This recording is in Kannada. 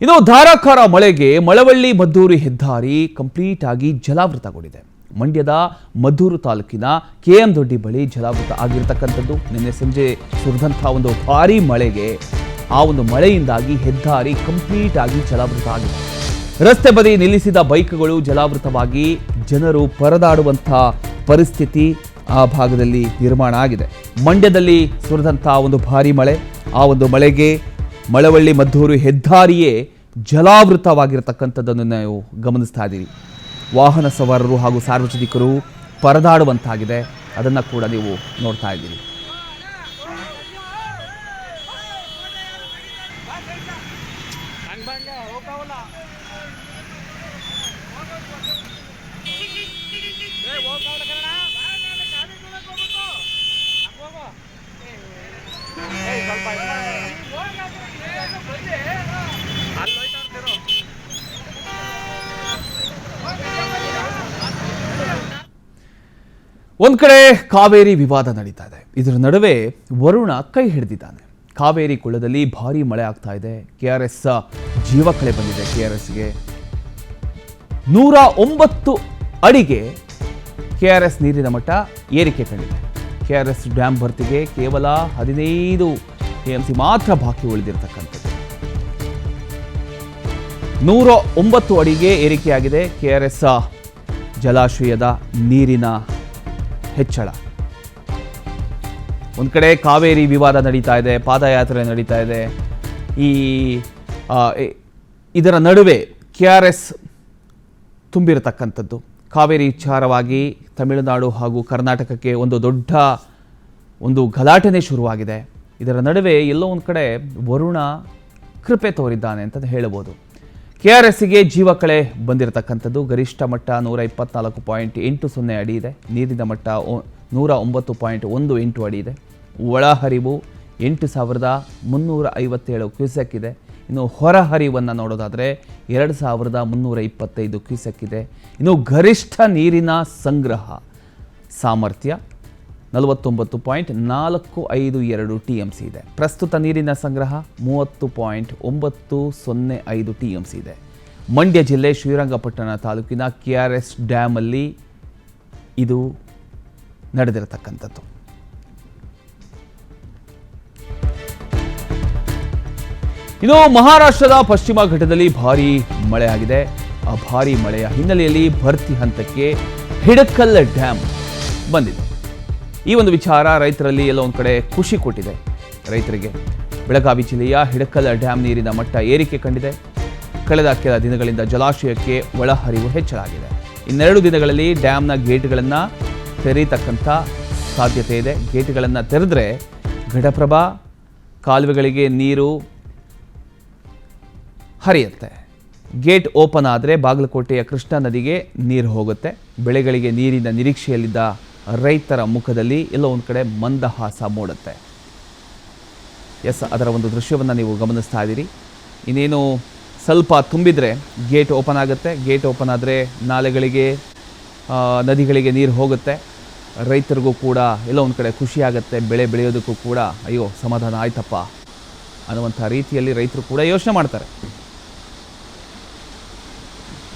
ಇನ್ನು ಧಾರಾಕಾರ ಮಳೆಗೆ ಮಳವಳ್ಳಿ ಮದ್ದೂರು ಹೆದ್ದಾರಿ ಕಂಪ್ಲೀಟ್ ಆಗಿ ಜಲಾವೃತಗೊಂಡಿದೆ. ಮಂಡ್ಯದ ಮದ್ದೂರು ತಾಲೂಕಿನ ಕೆಎಂ ದೊಡ್ಡಿ ಬಳಿ ಜಲಾವೃತ ಆಗಿರತಕ್ಕಂಥದ್ದು. ನಿನ್ನೆ ಸಂಜೆ ಸುರಿದಂತಹ ಒಂದು ಭಾರೀ ಮಳೆಗೆ ಆ ಒಂದು ಮಳೆಯಿಂದಾಗಿ ಹೆದ್ದಾರಿ ಕಂಪ್ಲೀಟ್ ಆಗಿ ಜಲಾವೃತ ಆಗಿದೆ. ರಸ್ತೆ ಬದಿ ನಿಲ್ಲಿಸಿದ ಬೈಕ್ಗಳು ಜಲಾವೃತವಾಗಿ ಜನರು ಪರದಾಡುವಂತಹ ಪರಿಸ್ಥಿತಿ ಆ ಭಾಗದಲ್ಲಿ ನಿರ್ಮಾಣ ಆಗಿದೆ. ಮಂಡ್ಯದಲ್ಲಿ ಸುರಿದಂತಹ ಒಂದು ಭಾರೀ ಮಳೆ, ಆ ಒಂದು ಮಳೆಗೆ ಮಳವಳ್ಳಿ ಮದ್ದೂರು ಹೆದ್ದಾರಿಯೇ ಜಲಾವೃತವಾಗಿರತಕ್ಕಂಥದ್ದನ್ನು ನಾವು ಗಮನಿಸ್ತಾ ಇದ್ದೀವಿ. ವಾಹನ ಸವಾರರು ಹಾಗೂ ಸಾರ್ವಜನಿಕರು ಪರದಾಡುವಂತಾಗಿದೆ. ಅದನ್ನು ಕೂಡ ನೀವು ನೋಡ್ತಾ ಇದ್ದೀರಿ. ಒಂದ್ ಕಡೆ ಕಾವೇರಿ ವಿವಾದ ನಡೀತಾ ಇದೆ. ಇದರ ನಡುವೆ ವರುಣ ಕೈ ಹಿಡಿದಿದ್ದಾನೆ. ಕಾವೇರಿ ಕೊಳ್ಳದಲ್ಲಿ ಭಾರೀ ಮಳೆ ಆಗ್ತಾ ಇದೆ. ಕೆಆರ್ಎಸ್ ಜೀವಕಳೆ ಬಂದಿದೆ. ಕೆಆರ್ಎಸ್ಗೆ 109 ಅಡಿಗೆ ಕೆಆರ್ಎಸ್ ನೀರಿನ ಮಟ್ಟ ಏರಿಕೆ ಕಂಡಿದೆ. ಕೆಆರ್ಎಸ್ ಡ್ಯಾಮ್ ಭರ್ತಿಗೆ ಕೇವಲ 15 ಟಿಎಂಸಿ ಮಾತ್ರ ಬಾಕಿ ಉಳಿದಿರತಕ್ಕಂಥದ್ದು. 109 ಅಡಿಗೆ ಏರಿಕೆಯಾಗಿದೆ ಕೆಆರ್ಎಸ್ ಜಲಾಶಯದ ನೀರಿನ ಹೆಚ್ಚಳ. ಒಂದು ಕಡೆ ಕಾವೇರಿ ವಿವಾದ ನಡೀತಾ ಇದೆ, ಪಾದಯಾತ್ರೆ ನಡೀತಾ ಇದೆ. ಇದರ ನಡುವೆ ಕೆಆರ್ಎಸ್ ತುಂಬಿರತಕ್ಕಂಥದ್ದು. ಕಾವೇರಿ ವಿಚಾರವಾಗಿ ತಮಿಳುನಾಡು ಹಾಗೂ ಕರ್ನಾಟಕಕ್ಕೆ ಒಂದು ದೊಡ್ಡ ಗಲಾಟೆನೇ ಶುರುವಾಗಿದೆ. ಇದರ ನಡುವೆ ಎಲ್ಲೋ ಒಂದು ಕಡೆ ವರುಣ ಕೃಪೆ ತೋರಿದ್ದಾನೆ ಅಂತ ಹೇಳಬಹುದು. ಕೆಆರ್ಎಸ್ಗೆ ಜೀವಕಳೆ ಬಂದಿರತಕ್ಕಂಥದ್ದು. ಗರಿಷ್ಠ ಮಟ್ಟ 124.80 ಅಡಿ ಇದೆ. ನೀರಿನ ಮಟ್ಟ 109.18 ಅಡಿ ಇದೆ. ಒಳಹರಿವು 8,357 ಕ್ಯೂಸೆಕ್ ಇದೆ. ಇನ್ನು ಹೊರಹರಿವನ್ನು ನೋಡೋದಾದರೆ 2,325 ಕ್ಯೂಸೆಕ್ ಇದೆ. ಇನ್ನು ಗರಿಷ್ಠ ನೀರಿನ ಸಂಗ್ರಹ ಸಾಮರ್ಥ್ಯ 49.452 TMC ಇದೆ. ಪ್ರಸ್ತುತ ನೀರಿನ ಸಂಗ್ರಹ 30.905 TMC ಇದೆ. ಮಂಡ್ಯ ಜಿಲ್ಲೆ ಶ್ರೀರಂಗಪಟ್ಟಣ ತಾಲೂಕಿನ ಕೆಆರ್ಎಸ್ ಡ್ಯಾಮ್ ಅಲ್ಲಿ ಇದು ನಡೆದಿರತಕ್ಕಂಥದ್ದು. ಇನ್ನು ಮಹಾರಾಷ್ಟ್ರದ ಪಶ್ಚಿಮ ಘಟ್ಟದಲ್ಲಿ ಭಾರೀ ಮಳೆ ಆಗಿದೆ. ಆ ಭಾರೀ ಮಳೆಯ ಹಿನ್ನೆಲೆಯಲ್ಲಿ ಭರ್ತಿ ಹಂತಕ್ಕೆ ಹಿಡಕಲ್ ಡ್ಯಾಮ್ ಬಂದಿದೆ. ಈ ಒಂದು ವಿಚಾರ ರೈತರಲ್ಲಿ ಎಲ್ಲ ಒಂದು ಕಡೆ ಖುಷಿ ಕೊಟ್ಟಿದೆ. ರೈತರಿಗೆ ಬೆಳಗಾವಿ ಜಿಲ್ಲೆಯ ಹಿಡಕಲ್ ಡ್ಯಾಮ್ ನೀರಿನ ಮಟ್ಟ ಏರಿಕೆ ಕಂಡಿದೆ. ಕಳೆದ ಕೆಲ ದಿನಗಳಿಂದ ಜಲಾಶಯಕ್ಕೆ ಒಳಹರಿವು ಹೆಚ್ಚಳಾಗಿದೆ. ಇನ್ನೆರಡು ದಿನಗಳಲ್ಲಿ ಡ್ಯಾಮ್ನ ಗೇಟ್ಗಳನ್ನು ತೆರೀತಕ್ಕಂಥ ಸಾಧ್ಯತೆ ಇದೆ. ಗೇಟ್ಗಳನ್ನು ತೆರೆದ್ರೆ ಘಟಪ್ರಭಾ ಕಾಲುವೆಗಳಿಗೆ ನೀರು ಹರಿಯುತ್ತೆ. ಗೇಟ್ ಓಪನ್ ಆದರೆ ಬಾಗಲಕೋಟೆಯ ಕೃಷ್ಣಾ ನದಿಗೆ ನೀರು ಹೋಗುತ್ತೆ. ಬೆಳೆಗಳಿಗೆ ನೀರಿನ ನಿರೀಕ್ಷೆಯಲ್ಲಿದ್ದ ರೈತರ ಮುಖದಲ್ಲಿ ಎಲ್ಲೋ ಒಂದು ಕಡೆ ಮಂದಹಾಸ ಮೂಡುತ್ತೆ. ಅದರ ಒಂದು ದೃಶ್ಯವನ್ನು ನೀವು ಗಮನಿಸ್ತಾ ಇದ್ದೀರಿ. ಇನ್ನೇನು ಸ್ವಲ್ಪ ತುಂಬಿದರೆ ಗೇಟ್ ಓಪನ್ ಆಗುತ್ತೆ. ಗೇಟ್ ಓಪನ್ ಆದರೆ ನಾಲೆಗಳಿಗೆ ನದಿಗಳಿಗೆ ನೀರು ಹೋಗುತ್ತೆ. ರೈತರಿಗೂ ಕೂಡ ಎಲ್ಲೋ ಒಂದು ಕಡೆ ಖುಷಿಯಾಗುತ್ತೆ. ಬೆಳೆ ಬೆಳೆಯೋದಕ್ಕೂ ಕೂಡ ಅಯ್ಯೋ ಸಮಾಧಾನ ಆಯ್ತಪ್ಪ ಅನ್ನುವಂಥ ರೀತಿಯಲ್ಲಿ ರೈತರು ಕೂಡ ಯೋಚನೆ ಮಾಡ್ತಾರೆ.